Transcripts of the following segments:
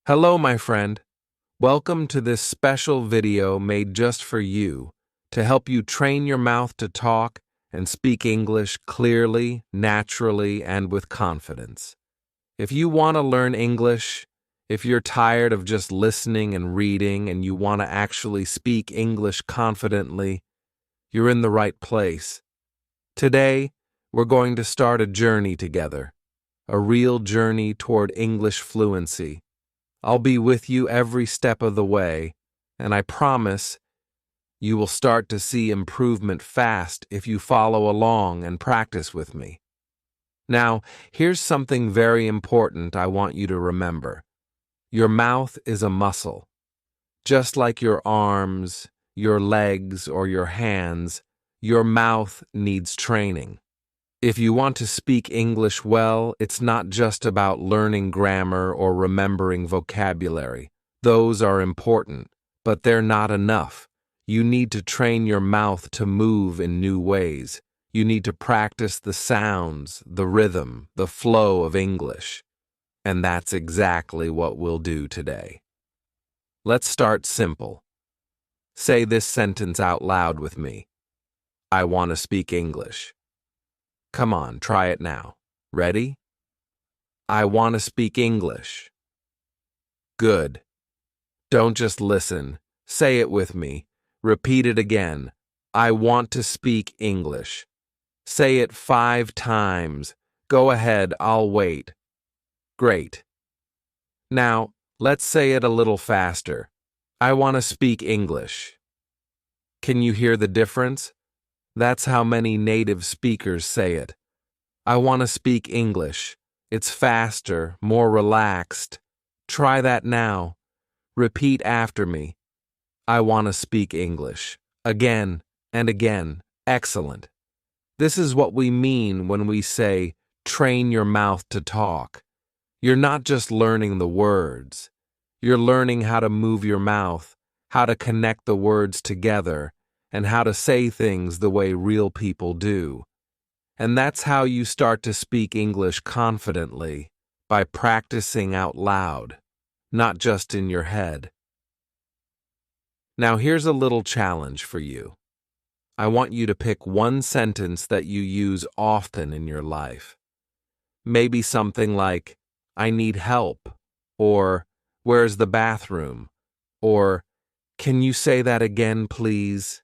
Hello, my friend. Welcome to this special video made just for you to help you train your mouth to talk and speak English clearly, naturally, and with confidence. If you want to learn English, if you're tired of just listening and reading and you want to actually speak English confidently, you're in the right place. Today, we're going to start a journey together, a real journey toward English fluency. I'll be with you every step of the way, and I promise you will start to see improvement fast if you follow along and practice with me. Now, here's something very important I want you to remember. Your mouth is a muscle. Just like your arms, your legs, or your hands, your mouth needs training. If you want to speak English well, it's not just about learning grammar or remembering vocabulary. Those are important, but they're not enough. You need to train your mouth to move in new ways. You need to practice the sounds, the rhythm, the flow of English. And that's exactly what we'll do today. Let's start simple. Say this sentence out loud with me. I want to speak English. Come on, try it now. Ready? I want to speak English. Good. Don't just listen. Say it with me. Repeat it again. I want to speak English. Say it 5 times. Go ahead, I'll wait. Great. Now, let's say it a little faster. I want to speak English. Can you hear the difference? That's how many native speakers say it. I want to speak English. It's faster, more relaxed. Try that now. Repeat after me. I want to speak English. Again and again. Excellent. This is what we mean when we say, train your mouth to talk. You're not just learning the words. You're learning how to move your mouth, how to connect the words together, and how to say things the way real people do. And that's how you start to speak English confidently, by practicing out loud, not just in your head. Now here's a little challenge for you. I want you to pick one sentence that you use often in your life. Maybe something like, I need help, or where's the bathroom, or can you say that again, please?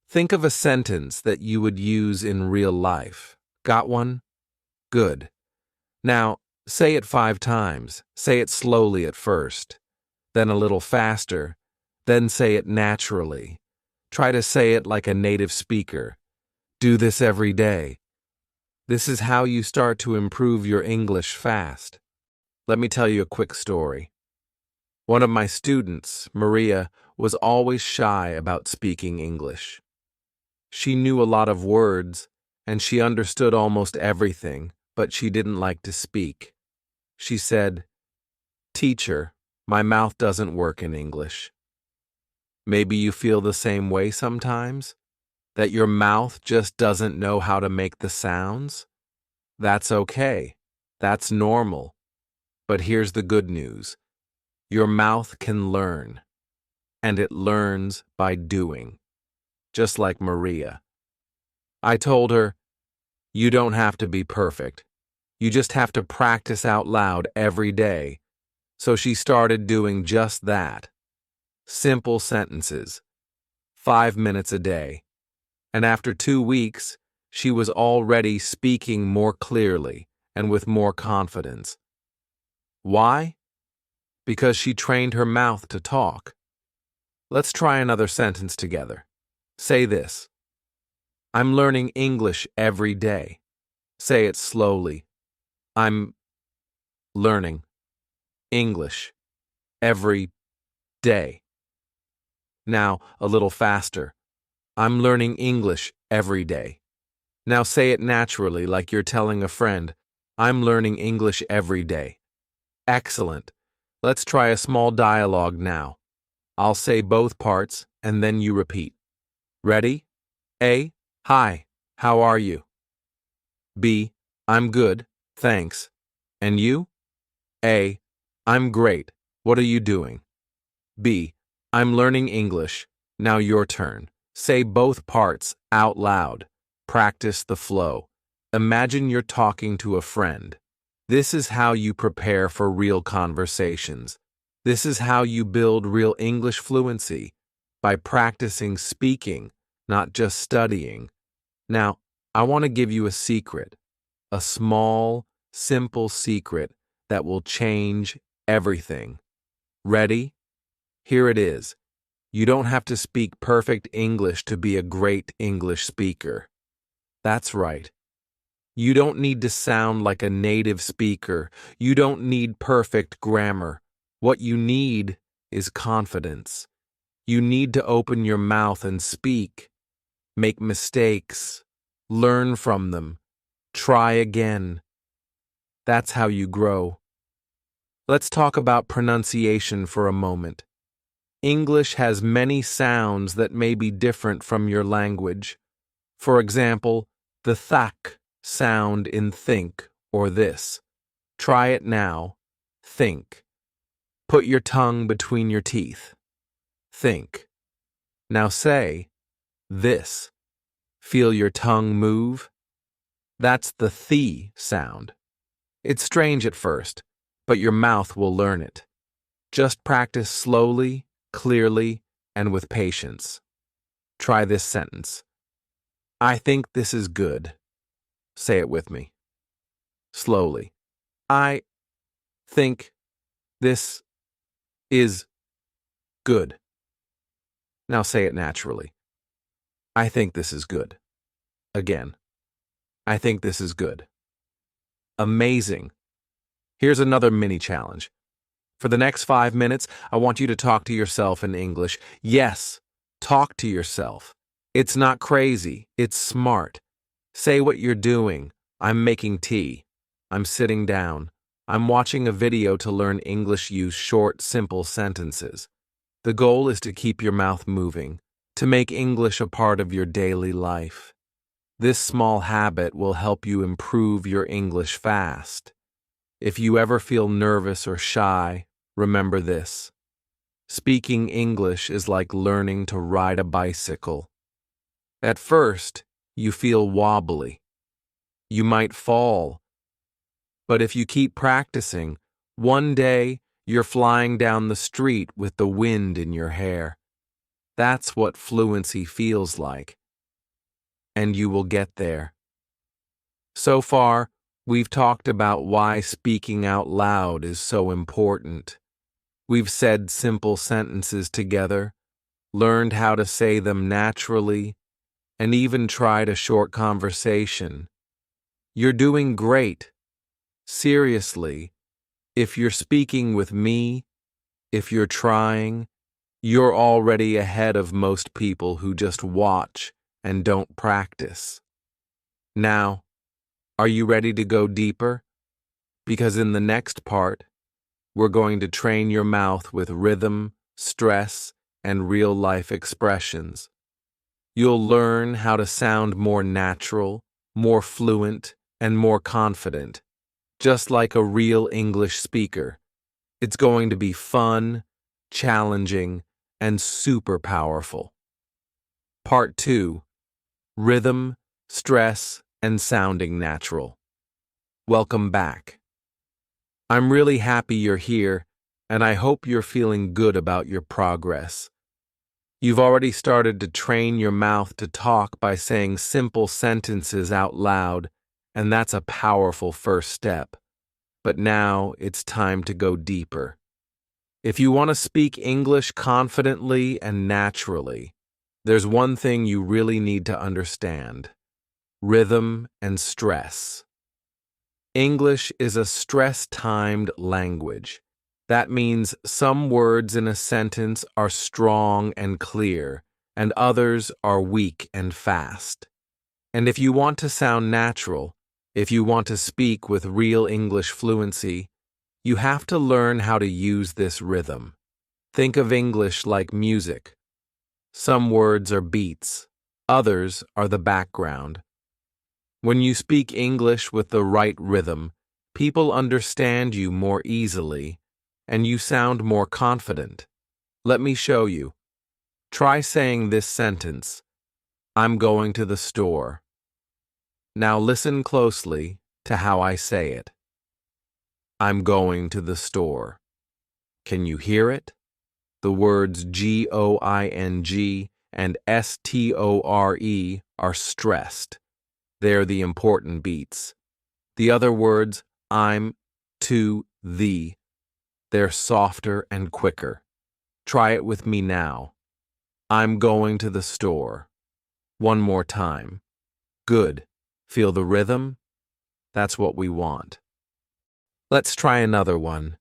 Think of a sentence that you would use in real life. Got one? Good. Now, say it 5 times. Say it slowly at first, then a little faster, then say it naturally. Try to say it like a native speaker. Do this every day. This is how you start to improve your English fast. Let me tell you a quick story. One of my students, Maria, was always shy about speaking English. She knew a lot of words, and she understood almost everything, but she didn't like to speak. She said, "Teacher, my mouth doesn't work in English." Maybe you feel the same way sometimes? That your mouth just doesn't know how to make the sounds? That's okay. That's normal. But here's the good news. Your mouth can learn, and it learns by doing. Just like Maria. I told her, you don't have to be perfect. You just have to practice out loud every day. So she started doing just that. Simple sentences. 5 minutes a day. And after 2 weeks, she was already speaking more clearly and with more confidence. Why? Because she trained her mouth to talk. Let's try another sentence together. Say this. I'm learning English every day. Say it slowly. I'm learning English every day. Now, a little faster. I'm learning English every day. Now say it naturally like you're telling a friend. I'm learning English every day. Excellent. Let's try a small dialogue now. I'll say both parts and then you repeat. Ready? A. Hi, how are you? B. I'm good, thanks. And you? A. I'm great, What are you doing? B. I'm learning English. Now your turn. Say both parts out loud. Practice the flow. Imagine you're talking to a friend. This is how you prepare for real conversations. This is how you build real English fluency, by practicing speaking, not just studying. Now, I want to give you a secret, a small, simple secret that will change everything. Ready? Here it is. You don't have to speak perfect English to be a great English speaker. That's right. You don't need to sound like a native speaker. You don't need perfect grammar. What you need is confidence. You need to open your mouth and speak. Make mistakes. Learn from them. Try again. That's how you grow. Let's talk about pronunciation for a moment. English has many sounds that may be different from your language. For example, the th sound in think or this. Try it now. Think. Put your tongue between your teeth. Think. Now say this. Feel your tongue move. That's the th sound. It's strange at first, but your mouth will learn it. Just practice slowly, clearly, and with patience. Try this sentence. I think this is good. Say it with me. Slowly. I think this is good. Now say it naturally. I think this is good. Again. I think this is good. Amazing. Here's another mini challenge. For the next 5 minutes, I want you to talk to yourself in English. Yes, talk to yourself. It's not crazy. It's smart. Say what you're doing. I'm making tea. I'm sitting down. I'm watching a video to learn English. Use short, simple sentences. The goal is to keep your mouth moving, to make English a part of your daily life. This small habit will help you improve your English fast. If you ever feel nervous or shy, remember this. Speaking English is like learning to ride a bicycle. At first, you feel wobbly. You might fall. But if you keep practicing, one day you're flying down the street with the wind in your hair. That's what fluency feels like. And you will get there. So far, we've talked about why speaking out loud is so important. We've said simple sentences together, learned how to say them naturally, and even tried a short conversation. You're doing great. Seriously, if you're speaking with me, if you're trying, you're already ahead of most people who just watch and don't practice. Now, are you ready to go deeper? Because in the next part, we're going to train your mouth with rhythm, stress, and real-life expressions. You'll learn how to sound more natural, more fluent, and more confident, just like a real English speaker. It's going to be fun, challenging, and super powerful. Part 2. Rhythm, stress, and sounding natural. Welcome back. I'm really happy you're here, and I hope you're feeling good about your progress. You've already started to train your mouth to talk by saying simple sentences out loud, and that's a powerful first step. But now it's time to go deeper. If you want to speak English confidently and naturally, there's one thing you really need to understand: rhythm and stress. English is a stress-timed language. That means some words in a sentence are strong and clear, and others are weak and fast. And if you want to sound natural, if you want to speak with real English fluency, you have to learn how to use this rhythm. Think of English like music. Some words are beats, others are the background. When you speak English with the right rhythm, people understand you more easily, and you sound more confident. Let me show you. Try saying this sentence. I'm going to the store. Now listen closely to how I say it. I'm going to the store. Can you hear it? The words going and store are stressed. They're the important beats. The other words, I'm, to, the, they're softer and quicker. Try it with me now. I'm going to the store. One more time. Good. Feel the rhythm? That's what we want. Let's try another one.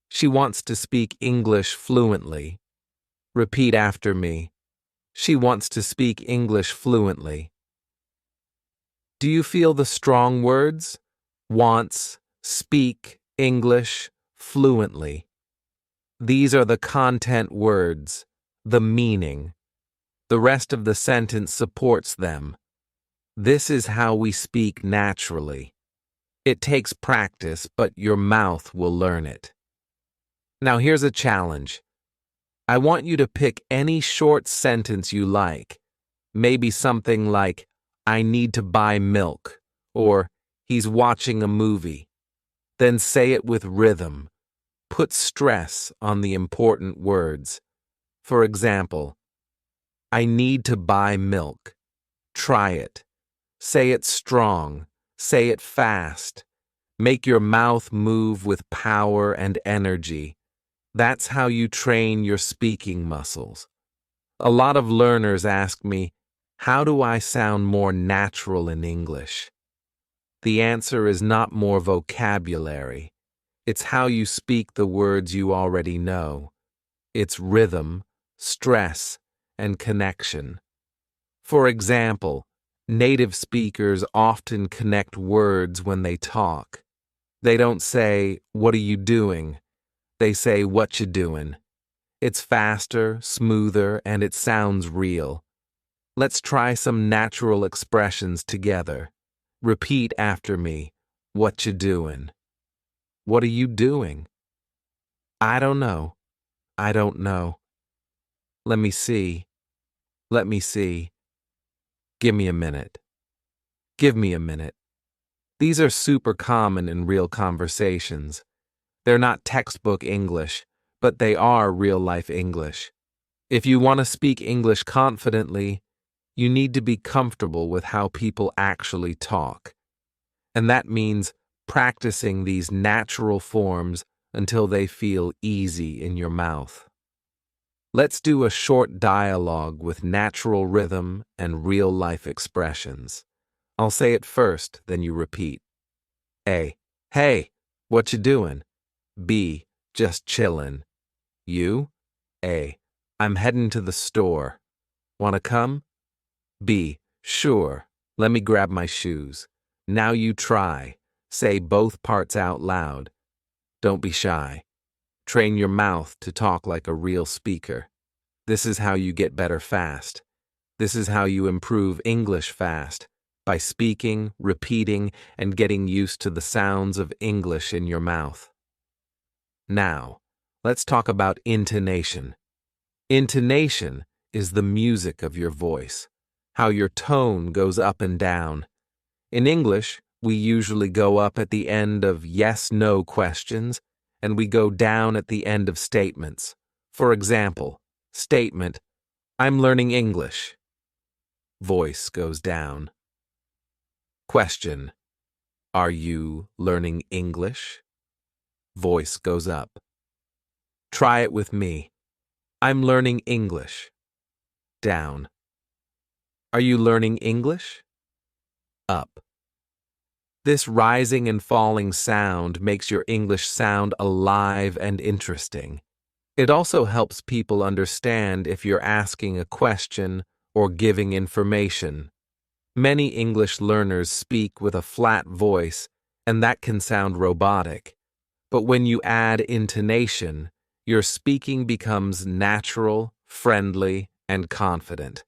She wants to speak English fluently. Repeat after me. She wants to speak English fluently. Do you feel the strong words? Wants, speak English fluently. These are the content words, the meaning. The rest of the sentence supports them. This is how we speak naturally. It takes practice, but your mouth will learn it. Now here's a challenge. I want you to pick any short sentence you like. Maybe something like, I need to buy milk, or he's watching a movie. Then say it with rhythm. Put stress on the important words. For example, I need to buy milk. Try it. Say it strong. Say it fast. Make your mouth move with power and energy. That's how you train your speaking muscles. A lot of learners ask me, how do I sound more natural in English? The answer is not more vocabulary. It's how you speak the words you already know. It's rhythm, stress, and connection. For example, native speakers often connect words when they talk. They don't say, "What are you doing?" They say, "What you doing?" It's faster, smoother, and it sounds real. Let's try some natural expressions together. Repeat after me. What you doing? What are you doing? I don't know. I don't know. Let me see. Let me see. Give me a minute. Give me a minute. These are super common in real conversations. They're not textbook English, but they are real-life English. If you want to speak English confidently, you need to be comfortable with how people actually talk. And that means practicing these natural forms until they feel easy in your mouth. Let's do a short dialogue with natural rhythm and real-life expressions. I'll say it first, then you repeat. A. Hey, what you doing? B. Just chillin'. You? A. I'm heading to the store. Wanna come? B. Sure. Let me grab my shoes. Now you try. Say both parts out loud. Don't be shy. Train your mouth to talk like a real speaker. This is how you get better fast. This is how you improve English fast, by speaking, repeating, and getting used to the sounds of English in your mouth. Now, let's talk about intonation. Intonation is the music of your voice, how your tone goes up and down. In English, we usually go up at the end of yes-no questions, and we go down at the end of statements. For example, statement, I'm learning English. Voice goes down. Question, are you learning English? Voice goes up. Try it with me. I'm learning English. Down. Are you learning English? Up. This rising and falling sound makes your English sound alive and interesting. It also helps people understand if you're asking a question or giving information. Many English learners speak with a flat voice, and that can sound robotic. But when you add intonation, your speaking becomes natural, friendly, and confident.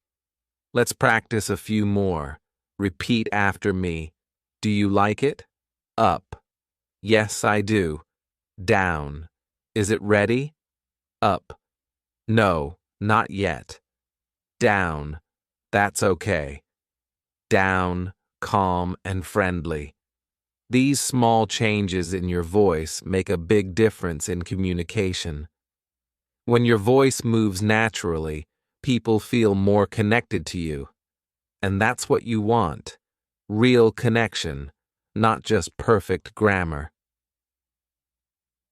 Let's practice a few more. Repeat after me. Do you like it? Up. Yes, I do. Down. Is it ready? Up. No, not yet. Down. That's okay. Down, calm, and friendly. These small changes in your voice make a big difference in communication. When your voice moves naturally, people feel more connected to you. And that's what you want. Real connection, not just perfect grammar.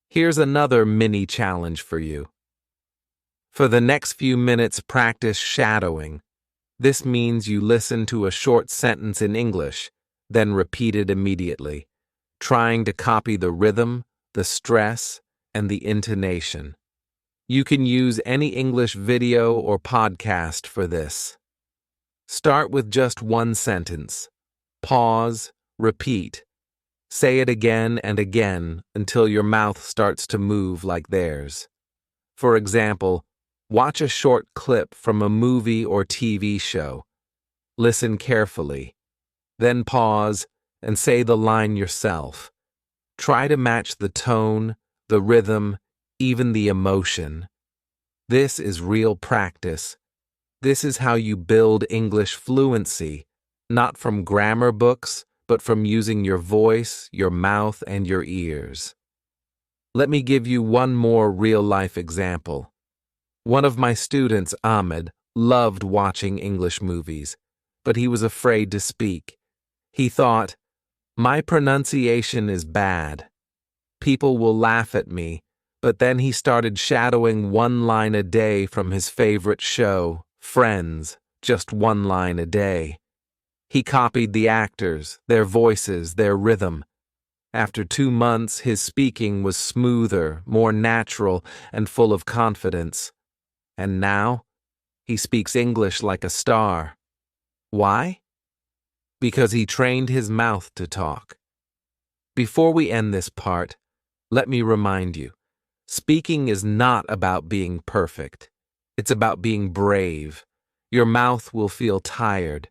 Here's another mini challenge for you. For the next few minutes, practice shadowing. This means you listen to a short sentence in English, then repeat it immediately, trying to copy the rhythm, the stress, and the intonation. You can use any English video or podcast for this. Start with just one sentence. Pause, repeat. Say it again and again until your mouth starts to move like theirs. For example, watch a short clip from a movie or TV show. Listen carefully. Then pause and say the line yourself. Try to match the tone, the rhythm, even the emotion. This is real practice. This is how you build English fluency, not from grammar books, but from using your voice, your mouth, and your ears. Let me give you one more real-life example. One of my students, Ahmed, loved watching English movies, but he was afraid to speak. He thought, "My pronunciation is bad. People will laugh at me," but then he started shadowing one line a day from his favorite show, Friends, just one line a day. He copied the actors, their voices, their rhythm. After 2 months, his speaking was smoother, more natural, and full of confidence. And now, he speaks English like a star. Why? Because he trained his mouth to talk. Before we end this part, let me remind you, speaking is not about being perfect. It's about being brave. Your mouth will feel tired.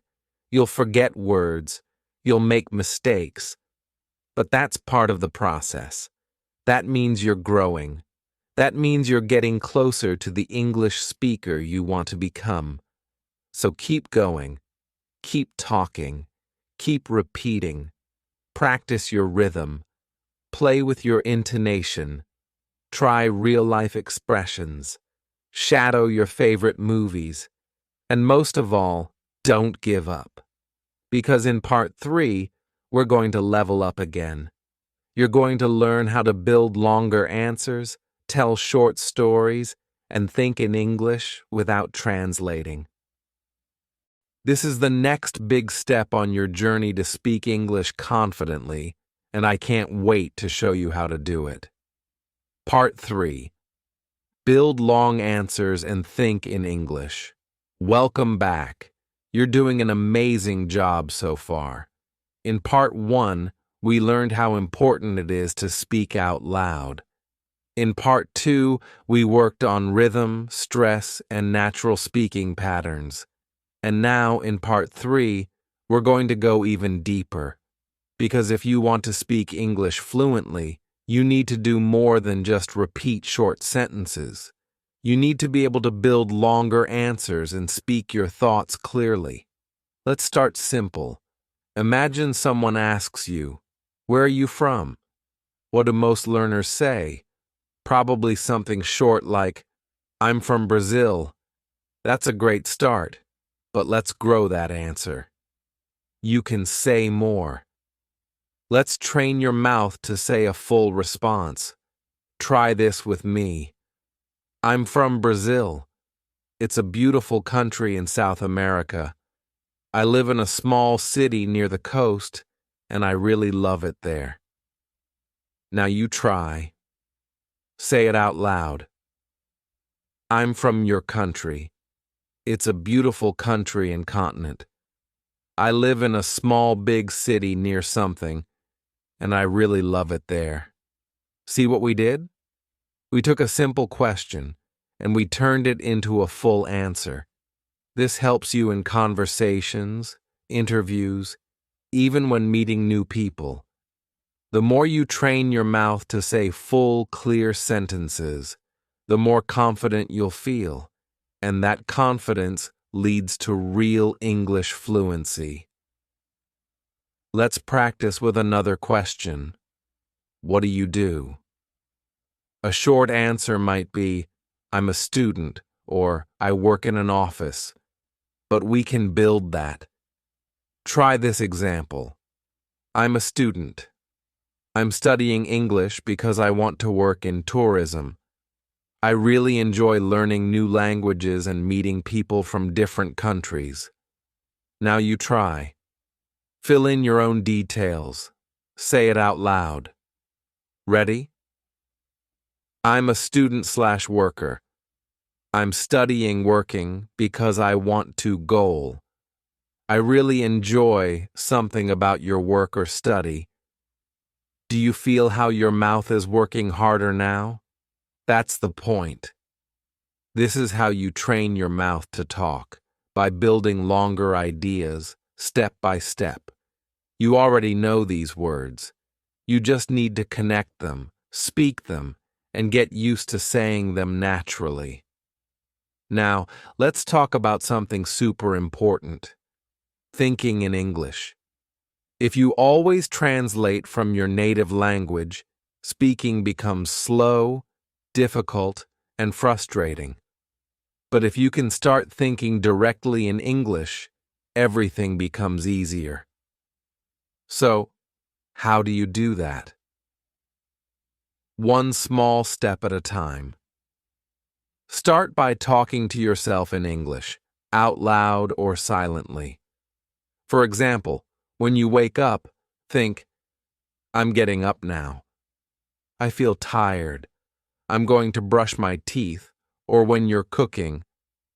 You'll forget words. You'll make mistakes. But that's part of the process. That means you're growing. That means you're getting closer to the English speaker you want to become. So keep going. Keep talking. Keep repeating. Practice your rhythm. Play with your intonation. Try real-life expressions. Shadow your favorite movies. And most of all, don't give up. Because in part 3, we're going to level up again. You're going to learn how to build longer answers, tell short stories, and think in English without translating. This is the next big step on your journey to speak English confidently, and I can't wait to show you how to do it. Part 3. Build long answers and think in English. Welcome back. You're doing an amazing job so far. In Part 1, we learned how important it is to speak out loud. In Part 2, we worked on rhythm, stress, and natural speaking patterns. And now, in Part 3, we're going to go even deeper. Because if you want to speak English fluently, you need to do more than just repeat short sentences. You need to be able to build longer answers and speak your thoughts clearly. Let's start simple. Imagine someone asks you, "Where are you from?" What do most learners say? Probably something short like, "I'm from Brazil." That's a great start, but let's grow that answer. You can say more. Let's train your mouth to say a full response. Try this with me. I'm from Brazil. It's a beautiful country in South America. I live in a small city near the coast, and I really love it there. Now you try. Say it out loud. I'm from your country. It's a beautiful country and continent. I live in a small big city near something, and I really love it there. See what we did? We took a simple question, and we turned it into a full answer. This helps you in conversations, interviews, even when meeting new people. The more you train your mouth to say full, clear sentences, the more confident you'll feel, and that confidence leads to real English fluency. Let's practice with another question. What do you do? A short answer might be, I'm a student, or I work in an office. But we can build that. Try this example. I'm a student. I'm studying English because I want to work in tourism. I really enjoy learning new languages and meeting people from different countries. Now you try. Fill in your own details. Say it out loud. Ready? I'm a student/worker. I'm studying working because I want to goal. I really enjoy something about your work or study. Do you feel how your mouth is working harder now? That's the point. This is how you train your mouth to talk, by building longer ideas, step by step. You already know these words. You just need to connect them, speak them, and get used to saying them naturally. Now, let's talk about something super important. Thinking in English. If you always translate from your native language, speaking becomes slow, difficult, and frustrating. But if you can start thinking directly in English, everything becomes easier. So, how do you do that? One small step at a time. Start by talking to yourself in English, out loud or silently. For example, when you wake up, think, I'm getting up now. I feel tired. I'm going to brush my teeth. Or when you're cooking,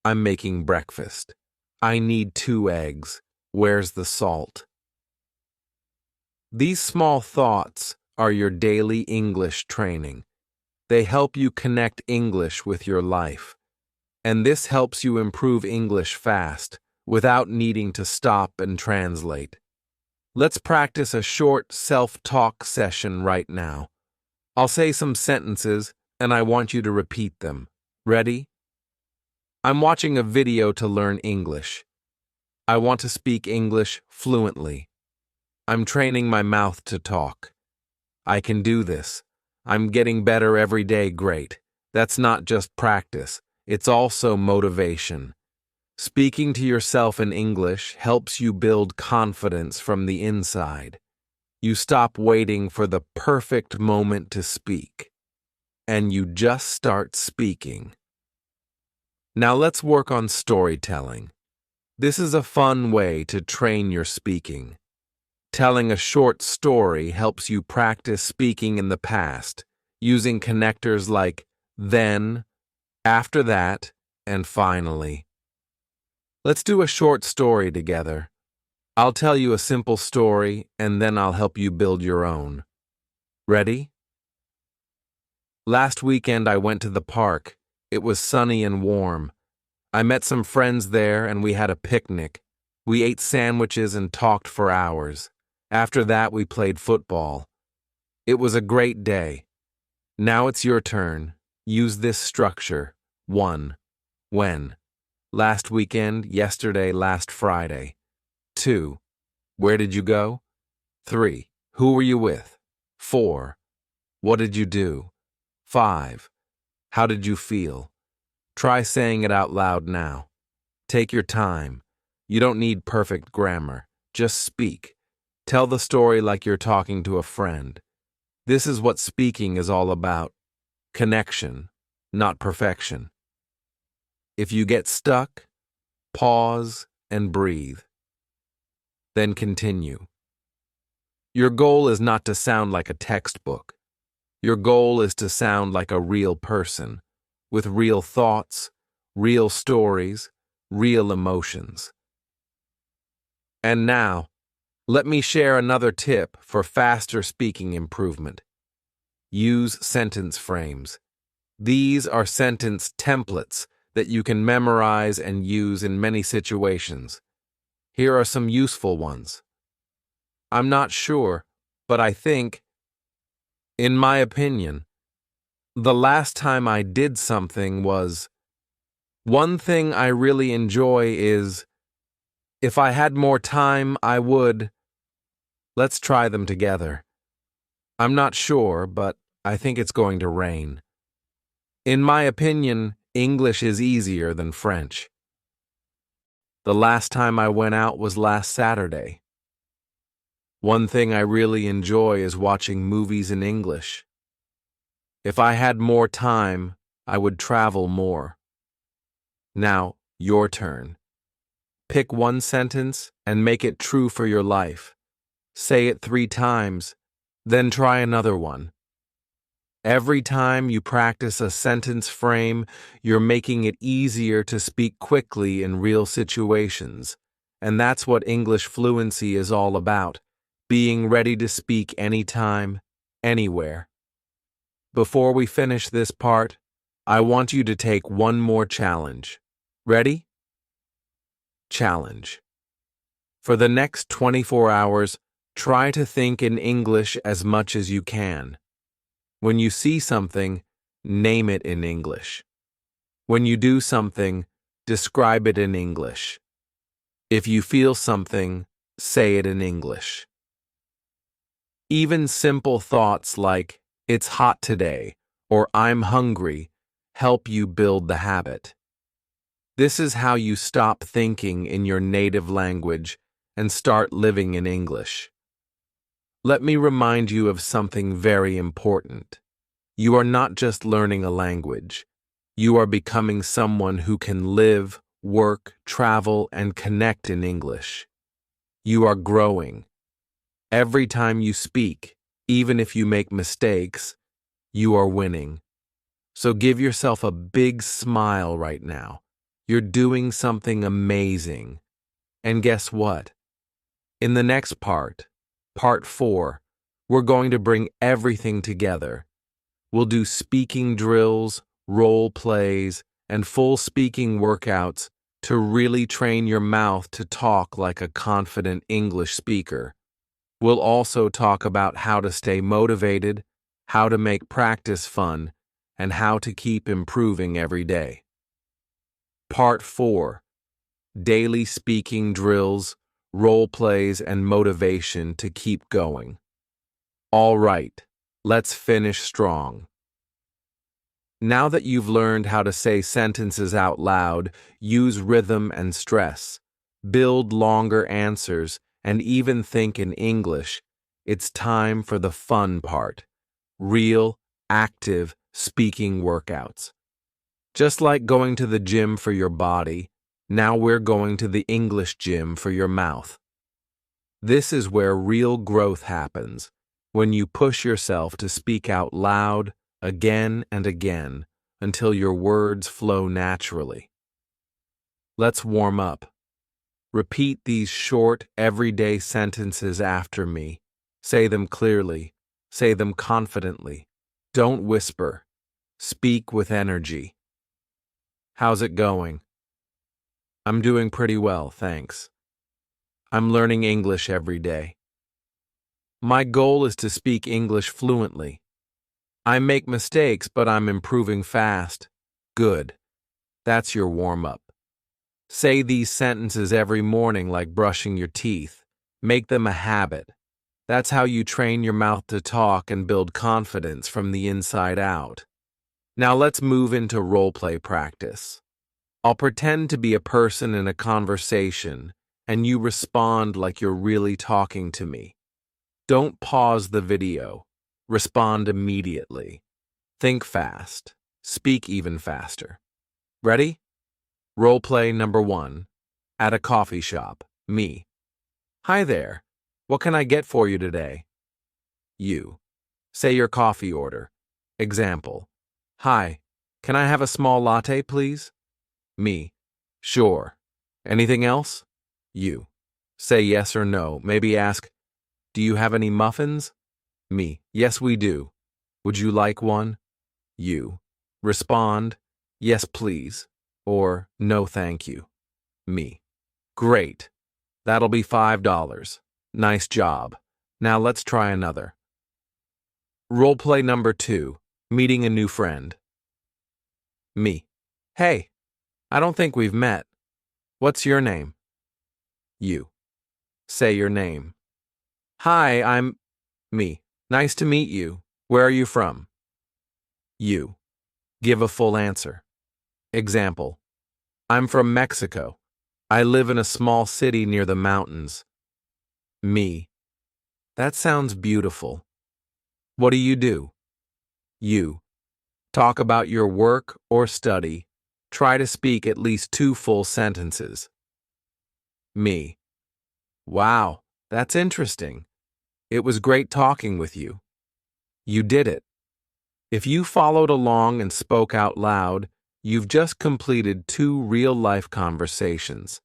I'm making breakfast. I need 2 eggs. Where's the salt? These small thoughts are your daily English training. They help you connect English with your life. And this helps you improve English fast, without needing to stop and translate. Let's practice a short self-talk session right now. I'll say some sentences, and I want you to repeat them. Ready? I'm watching a video to learn English. I want to speak English fluently. I'm training my mouth to talk. I can do this. I'm getting better every day. Great. That's not just practice. It's also motivation. Speaking to yourself in English helps you build confidence from the inside. You stop waiting for the perfect moment to speak, and you just start speaking. Now let's work on storytelling. This is a fun way to train your speaking. Telling a short story helps you practice speaking in the past, using connectors like then, after that, and finally. Let's do a short story together. I'll tell you a simple story, and then I'll help you build your own. Ready? Last weekend I went to the park. It was sunny and warm. I met some friends there and we had a picnic. We ate sandwiches and talked for hours. After that we played football. It was a great day. Now it's your turn. Use this structure. 1. When? Last weekend, yesterday, last Friday. 2. Where did you go? 3. Who were you with? 4. What did you do? 5. How did you feel? Try saying it out loud now. Take your time. You don't need perfect grammar. Just speak. Tell the story like you're talking to a friend. This is what speaking is all about. Connection, not perfection. If you get stuck, pause and breathe. Then continue. Your goal is not to sound like a textbook. Your goal is to sound like a real person, with real thoughts, real stories, real emotions. And now, let me share another tip for faster speaking improvement. Use sentence frames. These are sentence templates that you can memorize and use in many situations. Here are some useful ones. I'm not sure, but I think In my opinion, the last time I did something was, one thing I really enjoy is, if I had more time, I would. Let's try them together. I'm not sure, but I think it's going to rain. In my opinion, English is easier than French. The last time I went out was last Saturday. One thing I really enjoy is watching movies in English. If I had more time, I would travel more. Now, your turn. Pick one sentence and make it true for your life. Say it 3 times, then try another one. Every time you practice a sentence frame, you're making it easier to speak quickly in real situations. And that's what English fluency is all about, being ready to speak anytime, anywhere. Before we finish this part, I want you to take one more challenge. Ready? Challenge. For the next 24 hours, try to think in English as much as you can. When you see something, name it in English. When you do something, describe it in English. If you feel something, say it in English. Even simple thoughts like, "It's hot today," or "I'm hungry," help you build the habit. This is how you stop thinking in your native language and start living in English. Let me remind you of something very important. You are not just learning a language. You are becoming someone who can live, work, travel, and connect in English. You are growing. Every time you speak, even if you make mistakes, you are winning. So give yourself a big smile right now. You're doing something amazing. And guess what? In the next part, Part 4, we're going to bring everything together. We'll do speaking drills, role plays, and full speaking workouts to really train your mouth to talk like a confident English speaker. We'll also talk about how to stay motivated, how to make practice fun, and how to keep improving every day. Part 4, daily speaking drills, role plays, and motivation to keep going. All right, let's finish strong. Now that you've learned how to say sentences out loud, use rhythm and stress, build longer answers, and even think in English, it's time for the fun part, real, active speaking workouts. Just like going to the gym for your body, now we're going to the English gym for your mouth. This is where real growth happens, when you push yourself to speak out loud, again and again, until your words flow naturally. Let's warm up. Repeat these short, everyday sentences after me. Say them clearly. Say them confidently. Don't whisper. Speak with energy. How's it going? I'm doing pretty well, thanks. I'm learning English every day. My goal is to speak English fluently. I make mistakes, but I'm improving fast. Good. That's your warm-up. Say these sentences every morning like brushing your teeth. Make them a habit. That's how you train your mouth to talk and build confidence from the inside out. Now let's move into role-play practice. I'll pretend to be a person in a conversation, and you respond like you're really talking to me. Don't pause the video. Respond immediately. Think fast. Speak even faster. Ready? Role play number 1. At a coffee shop. Me. Hi there. What can I get for you today? You. Say your coffee order. Example. Hi. Can I have a small latte, please? Me. Sure. Anything else? You. Say yes or no. Maybe ask, do you have any muffins? Me. Yes, we do. Would you like one? You. Respond, yes, please, or no, thank you. Me. Great. That'll be $5. Nice job. Now let's try another. Roleplay number 2. Meeting a new friend. Me. Hey, I don't think we've met. What's your name? You. Say your name. Hi, I'm... Me. Nice to meet you. Where are you from? You. Give a full answer. Example. I'm from Mexico. I live in a small city near the mountains. Me. That sounds beautiful. What do you do? You. Talk about your work or study. Try to speak at least 2 full sentences. Me. Wow, that's interesting. It was great talking with you. You did it. If you followed along and spoke out loud, you've just completed 2 real-life conversations.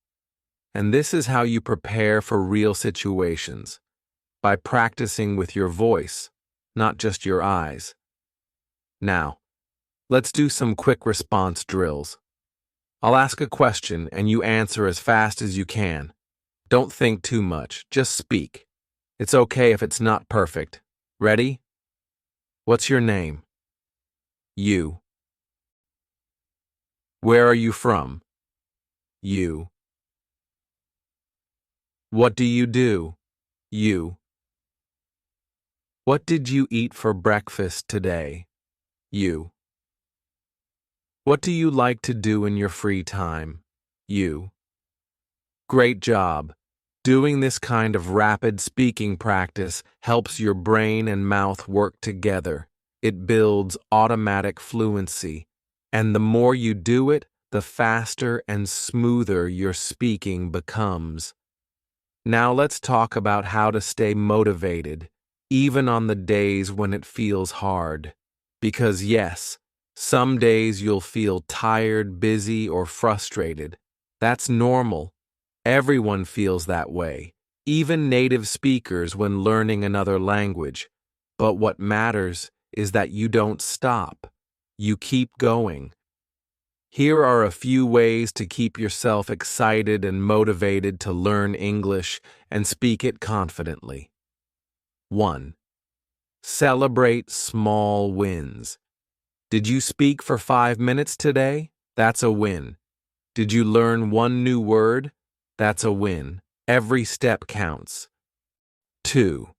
And this is how you prepare for real situations, by practicing with your voice, not just your eyes. Now, let's do some quick response drills. I'll ask a question and you answer as fast as you can. Don't think too much, just speak. It's okay if it's not perfect. Ready? What's your name? You. Where are you from? You. What do you do? You. What did you eat for breakfast today? You. What do you like to do in your free time? You. Great job. Doing this kind of rapid speaking practice helps your brain and mouth work together. It builds automatic fluency, and the more you do it, the faster and smoother your speaking becomes. Now let's talk about how to stay motivated, even on the days when it feels hard. Because yes, some days you'll feel tired, busy, or frustrated. That's normal. Everyone feels that way, even native speakers when learning another language. But what matters is that you don't stop. You keep going. Here are a few ways to keep yourself excited and motivated to learn English and speak it confidently. 1. Celebrate small wins. Did you speak for 5 minutes today? That's a win. Did you learn 1 new word? That's a win. Every step counts. 2.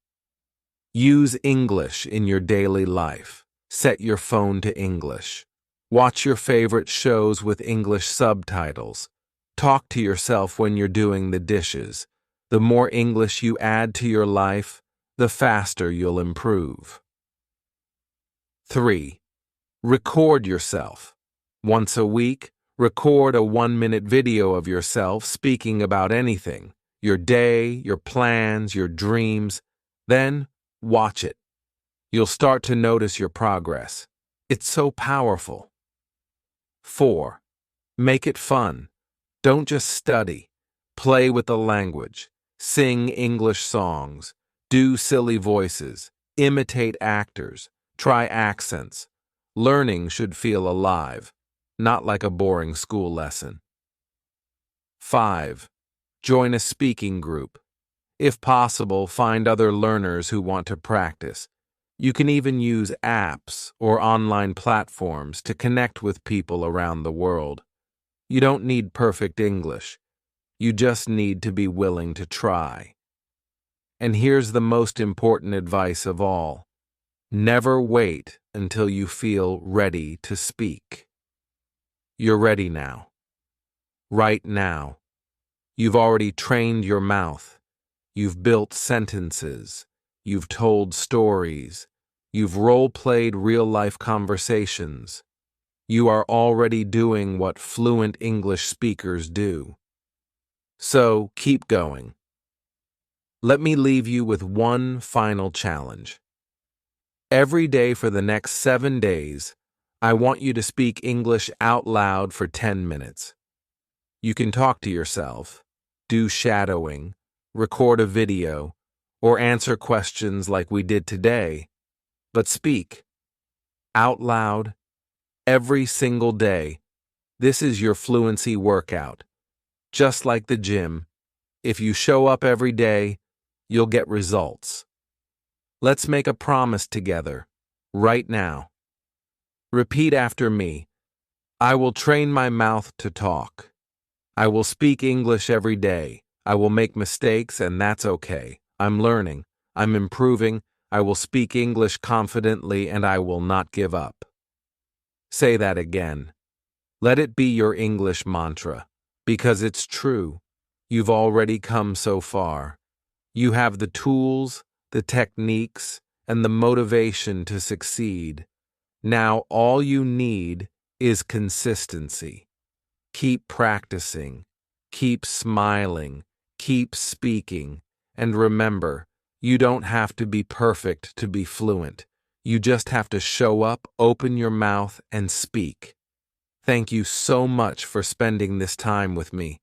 Use English in your daily life. Set your phone to English. Watch your favorite shows with English subtitles. Talk to yourself when you're doing the dishes. The more English you add to your life, the faster you'll improve. 3. Record yourself. Once a week, record a 1-minute video of yourself speaking about anything, your day, your plans, your dreams. Then, watch it. You'll start to notice your progress. It's so powerful. 4. Make it fun. Don't just study. Play with the language. Sing English songs. Do silly voices. Imitate actors. Try accents. Learning should feel alive, not like a boring school lesson. 5. Join a speaking group. If possible, find other learners who want to practice. You can even use apps or online platforms to connect with people around the world. You don't need perfect English. You just need to be willing to try. And here's the most important advice of all. Never wait until you feel ready to speak. You're ready now. Right now. You've already trained your mouth. You've built sentences. You've told stories. You've role-played real-life conversations. You are already doing what fluent English speakers do. So, keep going. Let me leave you with one final challenge. Every day for the next 7 days, I want you to speak English out loud for 10 minutes. You can talk to yourself, do shadowing, record a video, or answer questions like we did today, but speak out loud every single day. This is your fluency workout. Just like the gym, if you show up every day, you'll get results. Let's make a promise together. right now. Repeat after me. I will train my mouth to talk. I will speak English every day. I will make mistakes, and that's okay. I'm learning. I'm improving. I will speak English confidently, and I will not give up. Say that again. Let it be your English mantra, because it's true. You've already come so far. You have the tools, the techniques, and the motivation to succeed. Now all you need is consistency. Keep practicing, keep smiling, keep speaking, and remember, you don't have to be perfect to be fluent. You just have to show up, open your mouth, and speak. Thank you so much for spending this time with me.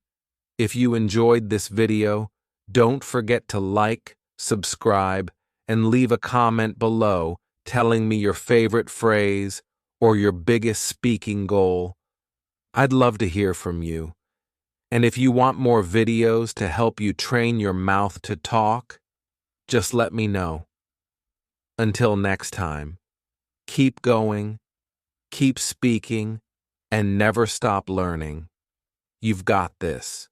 If you enjoyed this video, don't forget to like, subscribe, and leave a comment below telling me your favorite phrase or your biggest speaking goal. I'd love to hear from you. And if you want more videos to help you train your mouth to talk, just let me know. Until next time, keep going, keep speaking, and never stop learning. You've got this.